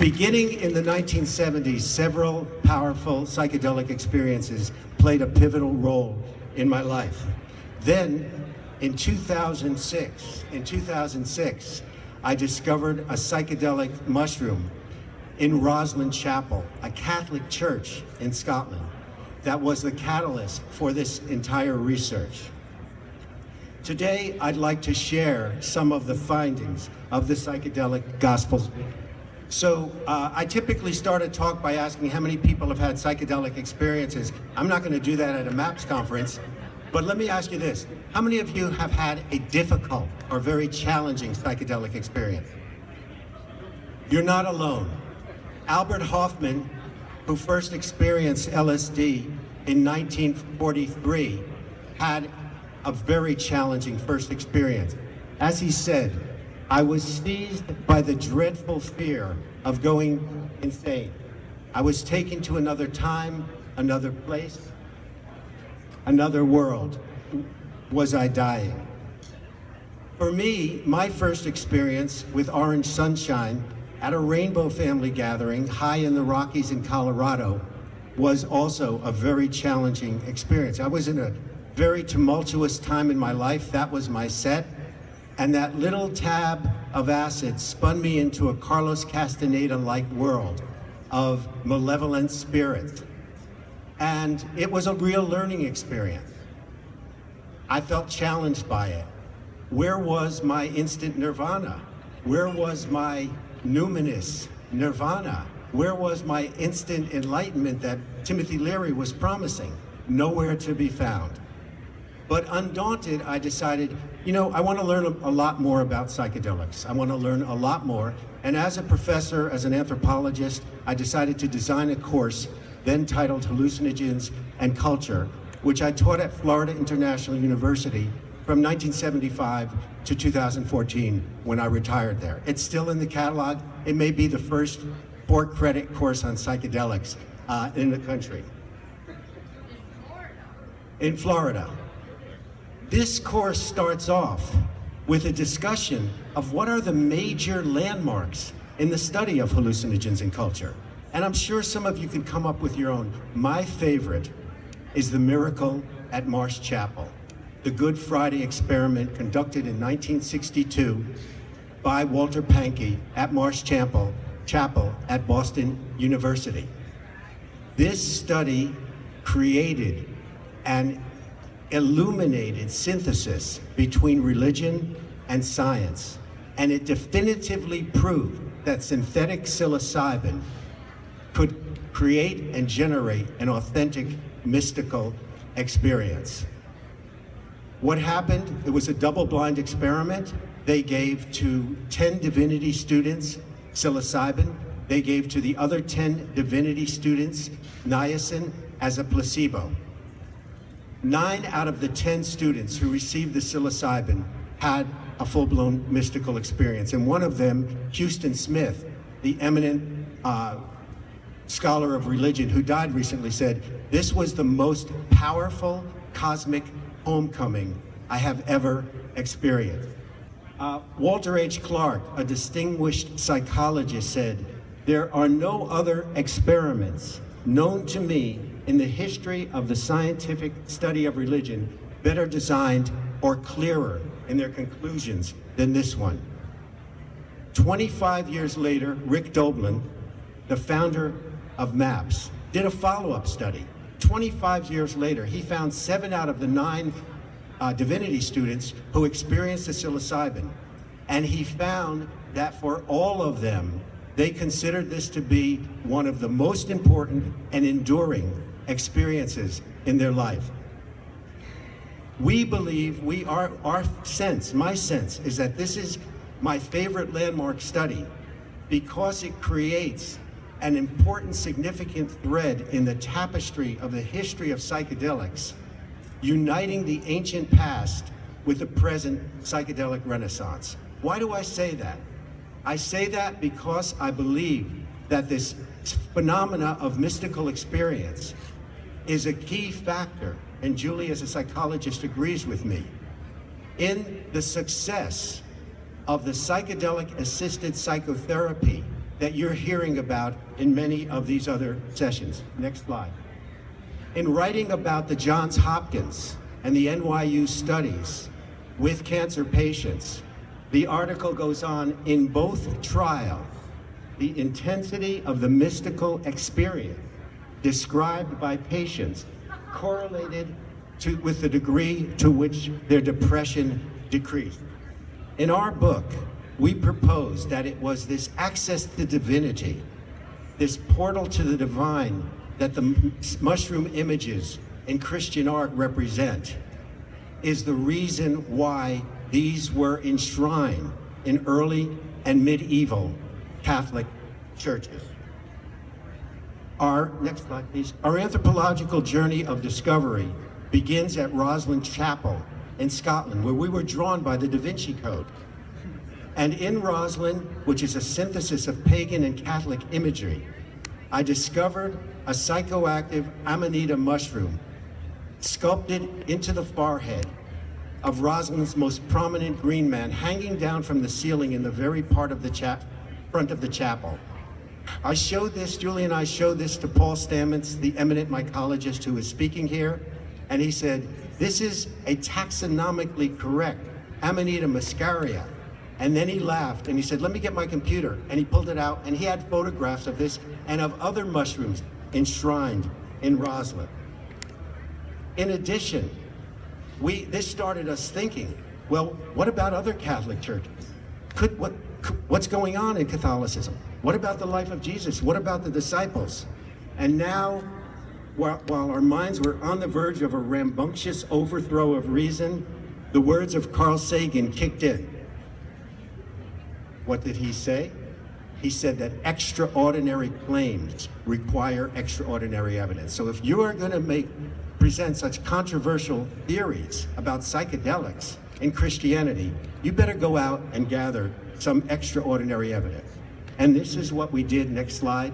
Beginning in the 1970s, several powerful psychedelic experiences played a pivotal role in my life. Then, in 2006, I discovered a psychedelic mushroom in Rosslyn Chapel, a Catholic church in Scotland, that was the catalyst for this entire research. Today, I'd like to share some of the findings of the psychedelic gospels. So I typically start a talk by asking how many people have had psychedelic experiences. I'm not going to do that at a MAPS conference, but let me ask you this. How many of you have had a difficult or very challenging psychedelic experience? You're not alone. Albert Hofmann, who first experienced LSD in 1943, had a very challenging first experience. As he said, I was seized by the dreadful fear of going insane. I was taken to another time, another place, another world. Was I dying? For me, my first experience with orange sunshine at a rainbow family gathering high in the Rockies in Colorado was also a very challenging experience. I was in a very tumultuous time in my life. That was my set. And that little tab of acid spun me into a Carlos Castaneda-like world of malevolent spirits. And it was a real learning experience. I felt challenged by it. Where was my instant nirvana? Where was my numinous nirvana? Where was my instant enlightenment that Timothy Leary was promising? Nowhere to be found. But undaunted, I decided, you know, I want to learn a lot more about psychedelics. I want to learn a lot more. And as a professor, as an anthropologist, I decided to design a course then titled Hallucinogens and Culture, which I taught at Florida International University from 1975 to 2014 when I retired there. It's still in the catalog. It may be the first 4-credit course on psychedelics in the country. In Florida. This course starts off with a discussion of what are the major landmarks in the study of hallucinogens and culture. And I'm sure some of you can come up with your own. My favorite is the miracle at Marsh Chapel, the Good Friday experiment conducted in 1962 by Walter Pankey at Marsh Chapel at Boston University. This study created an illuminated synthesis between religion and science, and it definitively proved that synthetic psilocybin could create and generate an authentic mystical experience. What happened? It was a double-blind experiment. They gave to 10 divinity students psilocybin. They gave to the other 10 divinity students niacin as a placebo. 9 out of the 10 students who received the psilocybin had a full-blown mystical experience. And one of them, Houston Smith, the eminent scholar of religion who died recently, said, "This was the most powerful cosmic homecoming I have ever experienced." Walter H. Clark, a distinguished psychologist, said, "There are no other experiments known to me in the history of the scientific study of religion better designed or clearer in their conclusions than this one." 25 years later, Rick Doblin, the founder of MAPS, did a follow-up study. 25 years later, he found 7 out of the 9 divinity students who experienced the psilocybin. And he found that for all of them, they considered this to be one of the most important and enduring experiences in their life. We believe, my sense is that this is my favorite landmark study because it creates an important, significant thread in the tapestry of the history of psychedelics, uniting the ancient past with the present psychedelic renaissance. Why do I say that? I say that because I believe that this phenomena of mystical experience is a key factor, and Julie as a psychologist agrees with me, in the success of the psychedelic-assisted psychotherapy that you're hearing about in many of these other sessions. Next slide. In writing about the Johns Hopkins and the NYU studies with cancer patients, the article goes on, in both trials, the intensity of the mystical experience described by patients correlated with the degree to which their depression decreased. In our book, we propose that it was this access to divinity, this portal to the divine that the mushroom images in Christian art represent, is the reason why these were enshrined in early and medieval Catholic churches. Next slide, please. Our anthropological journey of discovery begins at Rosslyn Chapel in Scotland, where we were drawn by the Da Vinci Code. And in Rosslyn, which is a synthesis of pagan and Catholic imagery, I discovered a psychoactive Amanita mushroom sculpted into the forehead of Rosslyn's most prominent green man, hanging down from the ceiling in the very part of the front of the chapel. I showed this, Julie and I showed this to Paul Stamets, the eminent mycologist who is speaking here, and he said, this is a taxonomically correct Amanita muscaria. And then he laughed and he said, let me get my computer. And he pulled it out and he had photographs of this and of other mushrooms enshrined in Rosslyn. In addition, this started us thinking, well, what about other Catholic churches? What's going on in Catholicism? What about the life of Jesus? What about the disciples? And now, while our minds were on the verge of a rambunctious overthrow of reason, the words of Carl Sagan kicked in. What did he say? He said that extraordinary claims require extraordinary evidence. So if you are going to present such controversial theories about psychedelics in Christianity, you better go out and gather some extraordinary evidence. And this is what we did, next slide,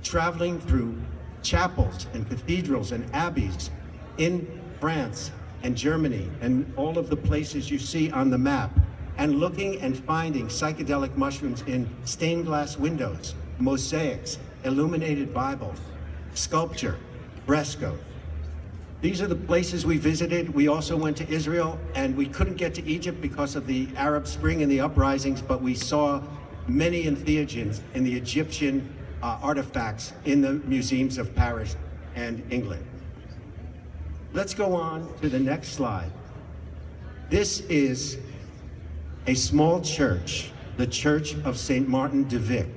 traveling through chapels and cathedrals and abbeys in France and Germany and all of the places you see on the map, and looking and finding psychedelic mushrooms in stained glass windows, mosaics, illuminated Bibles, sculpture, frescoes. These are the places we visited. We also went to Israel, and we couldn't get to Egypt because of the Arab Spring and the uprisings, but we saw many entheogens in the Egyptian artifacts in the museums of Paris and England. Let's go on to the next slide. This is a small church, the Church of Saint Martin de Vic,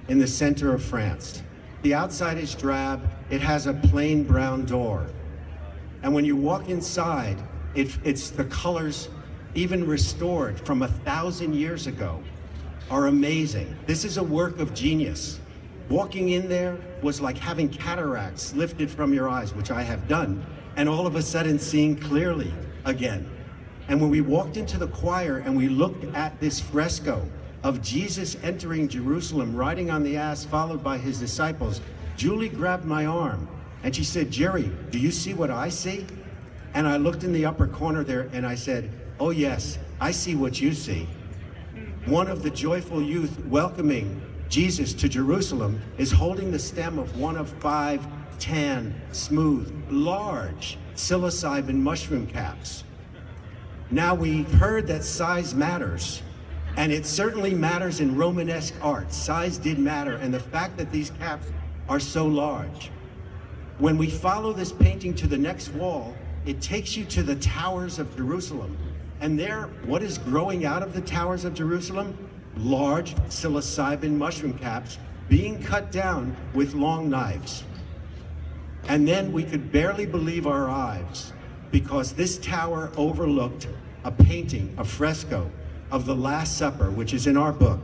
in the center of France. The outside is drab. It has a plain brown door. And when you walk inside, it's the colors, even restored from 1,000 years ago, are amazing. This is a work of genius. Walking in there was like having cataracts lifted from your eyes, which I have done, and all of a sudden seeing clearly again. And when we walked into the choir and we looked at this fresco of Jesus entering Jerusalem, riding on the ass, followed by his disciples, Julie grabbed my arm and she said, Jerry, do you see what I see? And I looked in the upper corner there and I said, oh yes, I see what you see. One of the joyful youth welcoming Jesus to Jerusalem is holding the stem of one of 5 tan, smooth, large psilocybin mushroom caps. Now, we've heard that size matters, and it certainly matters in Romanesque art. Size did matter, and the fact that these caps are so large. When we follow this painting to the next wall, it takes you to the towers of Jerusalem. And there, what is growing out of the towers of Jerusalem? Large psilocybin mushroom caps being cut down with long knives. And then we could barely believe our eyes, because this tower overlooked a painting, a fresco of the Last Supper, which is in our book,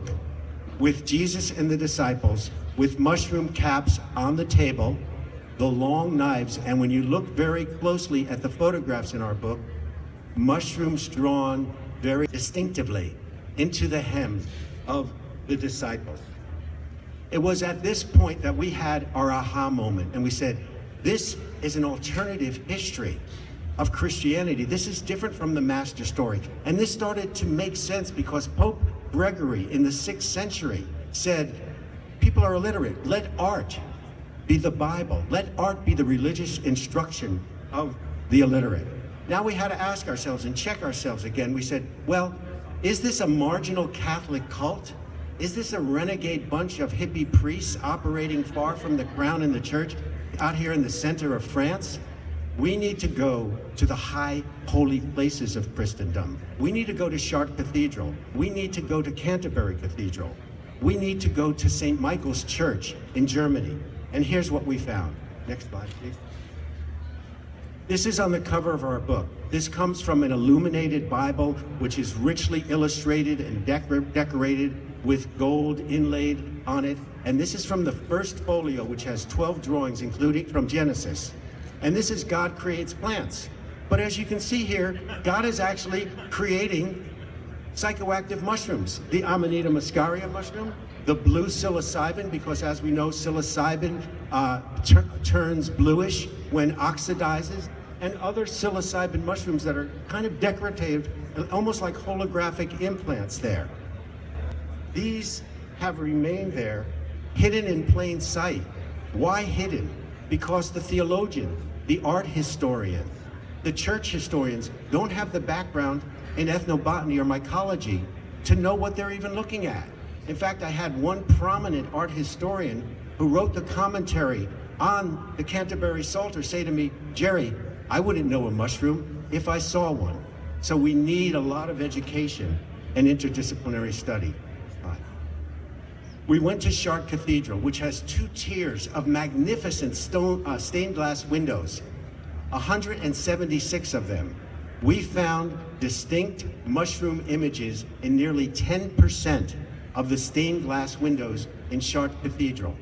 with Jesus and the disciples, with mushroom caps on the table, the long knives, and when you look very closely at the photographs in our book, mushrooms drawn very distinctively into the hem of the disciples. It was at this point that we had our aha moment, and we said, this is an alternative history of Christianity. This is different from the master story. And this started to make sense because Pope Gregory in the 6th century said, people are illiterate. Let art be the Bible. Let art be the religious instruction of the illiterate. Now we had to ask ourselves and check ourselves again. We said, well, is this a marginal Catholic cult? Is this a renegade bunch of hippie priests operating far from the crown and the church out here in the center of France? We need to go to the high holy places of Christendom. We need to go to Chartres Cathedral. We need to go to Canterbury Cathedral. We need to go to St. Michael's Church in Germany. And here's what we found. Next slide, please. This is on the cover of our book. This comes from an illuminated Bible, which is richly illustrated and decorated with gold inlaid on it. And this is from the first folio, which has 12 drawings, including from Genesis. And this is God creates plants. But as you can see here, God is actually creating psychoactive mushrooms. The Amanita muscaria mushroom, the blue psilocybin, because as we know, psilocybin turns bluish when oxidizes, and other psilocybin mushrooms that are kind of decorative, almost like holographic implants there. These have remained there, hidden in plain sight. Why hidden? Because the theologian, the art historian, the church historians don't have the background in ethnobotany or mycology to know what they're even looking at. In fact, I had one prominent art historian who wrote the commentary on the Canterbury Psalter say to me, Jerry, I wouldn't know a mushroom if I saw one. So we need a lot of education and interdisciplinary study. We went to Chartres Cathedral, which has 2 tiers of magnificent stained glass windows, 176 of them. We found distinct mushroom images in nearly 10% of the stained glass windows in Chartres Cathedral.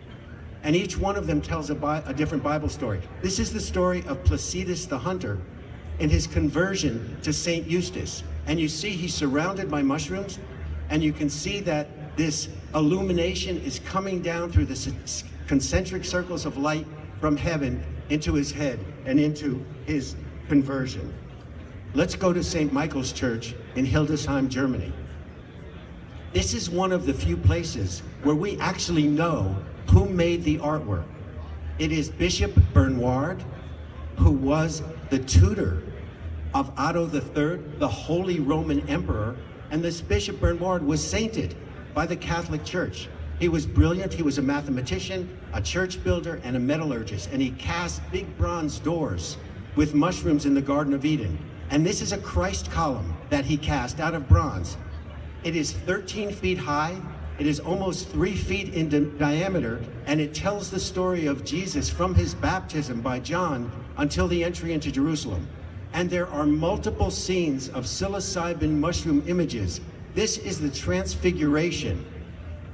And each one of them tells a different Bible story. This is the story of Placidus the hunter and his conversion to Saint Eustace. And you see he's surrounded by mushrooms, and you can see that this illumination is coming down through the concentric circles of light from heaven into his head and into his conversion. Let's go to St. Michael's Church in Hildesheim, Germany. This is one of the few places where we actually know who made the artwork. It is Bishop Bernward, who was the tutor of Otto III, the Holy Roman Emperor, and this Bishop Bernward was sainted by the Catholic Church. He was brilliant. He was a mathematician, a church builder, and a metallurgist, and he cast big bronze doors with mushrooms in the Garden of Eden. And this is a Christ column that he cast out of bronze. It is 13 feet high. It is almost 3 feet in diameter, and it tells the story of Jesus from his baptism by John until the entry into Jerusalem. And there are multiple scenes of psilocybin mushroom images. This is the Transfiguration,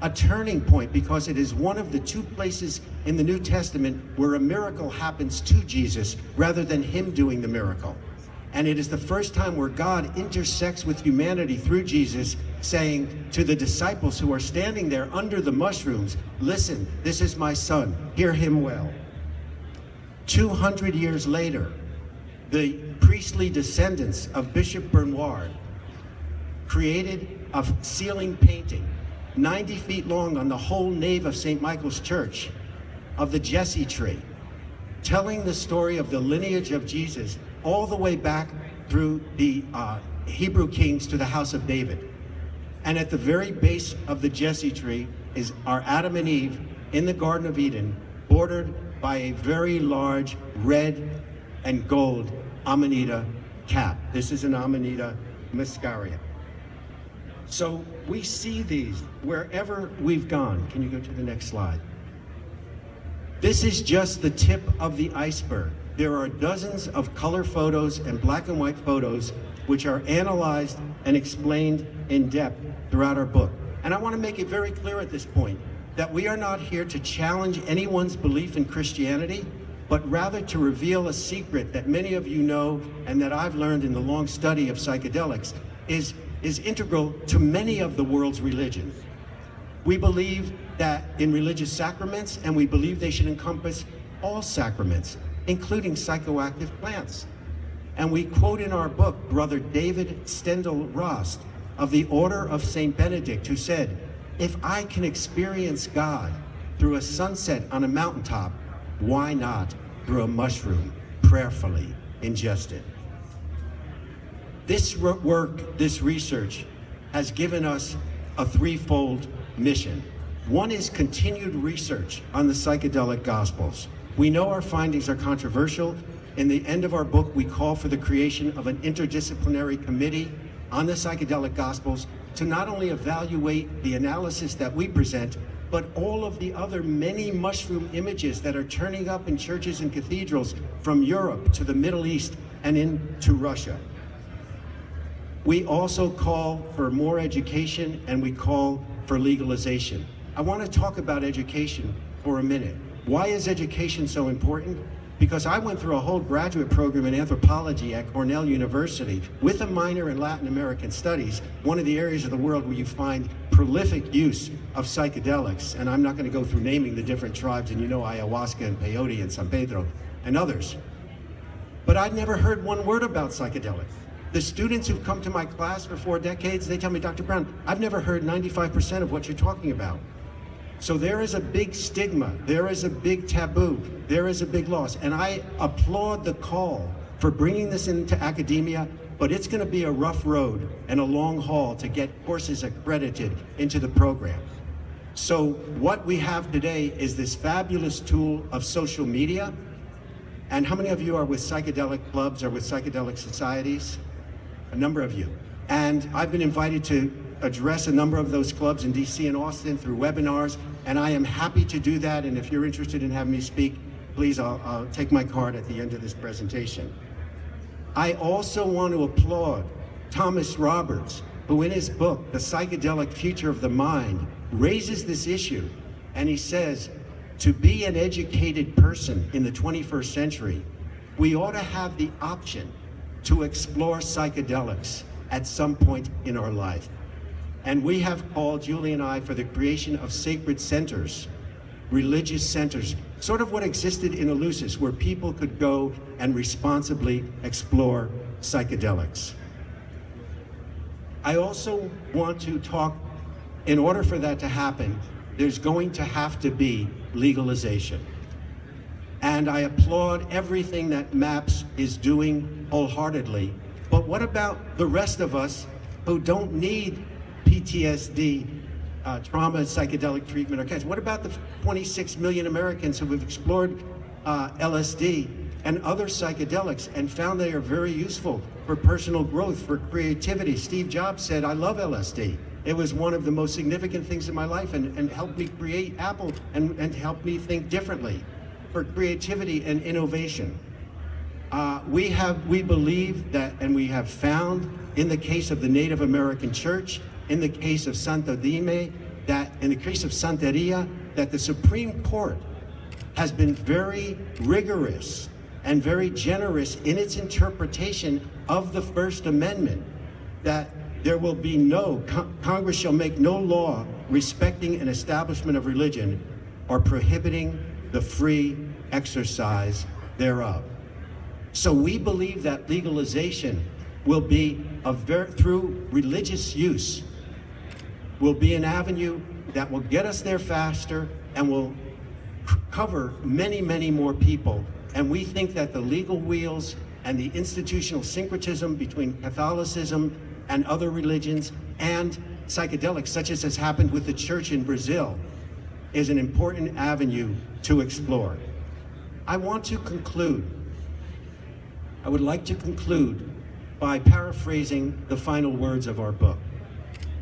a turning point because it is one of the 2 places in the New Testament where a miracle happens to Jesus rather than him doing the miracle. And it is the first time where God intersects with humanity through Jesus, saying to the disciples who are standing there under the mushrooms, listen, this is my son, hear him well. 200 years later, the priestly descendants of Bishop Bernward created a ceiling painting 90 feet long on the whole nave of St. Michael's Church of the Jesse tree, telling the story of the lineage of Jesus all the way back through the Hebrew kings to the house of David. And at the very base of the Jesse tree are Adam and Eve in the Garden of Eden, bordered by a very large red and gold Amanita cap. This is an Amanita muscaria. So we see these wherever we've gone. Can you go to the next slide? This is just the tip of the iceberg. There are dozens of color photos and black and white photos which are analyzed and explained in depth throughout our book. And I want to make it very clear at this point that we are not here to challenge anyone's belief in Christianity, but rather to reveal a secret that many of you know and that I've learned in the long study of psychedelics is integral to many of the world's religions. We believe that in religious sacraments, and we believe they should encompass all sacraments, including psychoactive plants. And we quote in our book Brother David Stendhal-Rast of the Order of St. Benedict, who said, if I can experience God through a sunset on a mountaintop, why not through a mushroom prayerfully ingested? This work, this research, has given us a threefold mission. One is continued research on the psychedelic gospels. We know our findings are controversial. In the end of our book, we call for the creation of an interdisciplinary committee on the psychedelic gospels to not only evaluate the analysis that we present, but all of the other many mushroom images that are turning up in churches and cathedrals from Europe to the Middle East and into Russia. We also call for more education, and we call for legalization. I want to talk about education for a minute. Why is education so important? Because I went through a whole graduate program in anthropology at Cornell University with a minor in Latin American studies, one of the areas of the world where you find prolific use of psychedelics. And I'm not going to go through naming the different tribes, and you know ayahuasca and peyote and San Pedro and others. But I'd never heard one word about psychedelics. The students who've come to my class for 4 decades, they tell me, Dr. Brown, I've never heard 95% of what you're talking about. So there is a big stigma, there is a big taboo, there is a big loss. And I applaud the call for bringing this into academia, but it's going to be a rough road and a long haul to get courses accredited into the program. So what we have today is this fabulous tool of social media. And how many of you are with psychedelic clubs or with psychedelic societies? A number of you. And I've been invited to address a number of those clubs in DC and Austin through webinars, and I am happy to do that. And if you're interested in having me speak, please, I'll take my card at the end of this presentation. I also want to applaud Thomas Roberts, who in his book, The Psychedelic Future of the Mind, raises this issue, and he says, to be an educated person in the 21st century, we ought to have the option to explore psychedelics at some point in our life. And we have called, Julie and I, for the creation of sacred centers, religious centers, sort of what existed in Eleusis, where people could go and responsibly explore psychedelics. I also want to talk, in order for that to happen, there's going to have to be legalization. And I applaud everything that MAPS is doing wholeheartedly. But what about the rest of us who don't need PTSD, trauma, psychedelic treatment, or cancer? What about the 26 million Americans who have explored LSD and other psychedelics and found they are very useful for personal growth, for creativity? Steve Jobs said, I love LSD. It was one of the most significant things in my life and helped me create Apple and helped me think differently, for creativity and innovation. We believe that, and we have found in the case of the Native American Church, in the case of Santo Dime, that in the case of Santeria, that the Supreme Court has been very rigorous and very generous in its interpretation of the First Amendment, that there will be Congress shall make no law respecting an establishment of religion or prohibiting the free exercise thereof. So we believe that legalization will be, through religious use, will be an avenue that will get us there faster and will cover many, many more people. And we think that the legal wheels and the institutional syncretism between Catholicism and other religions and psychedelics, such as has happened with the church in Brazil, is an important avenue to explore. I want to conclude. I would like to conclude by paraphrasing the final words of our book.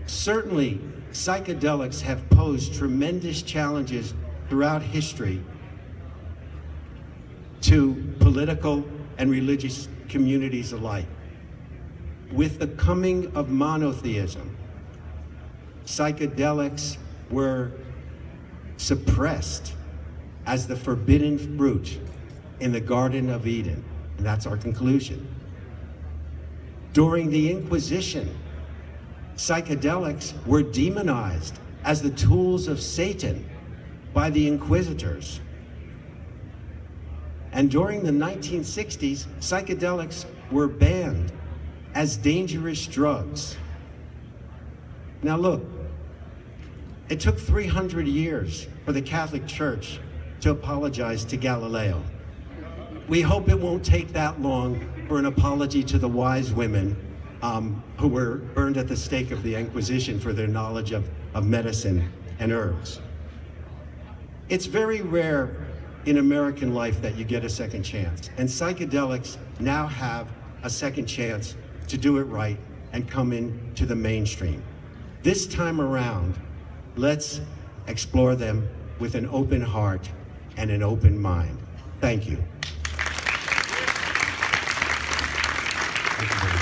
Certainly, psychedelics have posed tremendous challenges throughout history to political and religious communities alike. With the coming of monotheism, psychedelics were suppressed as the forbidden fruit in the Garden of Eden, and that's our conclusion. During the Inquisition, psychedelics were demonized as the tools of Satan by the inquisitors. And during the 1960s, psychedelics were banned as dangerous drugs. Now look, It took 300 years for the Catholic Church to apologize to Galileo. We hope it won't take that long for an apology to the wise women who were burned at the stake of the Inquisition for their knowledge of medicine and herbs. It's very rare in American life that you get a second chance, and psychedelics now have a second chance to do it right and come into the mainstream. This time around, let's explore them with an open heart and an open mind. Thank you. Thank you.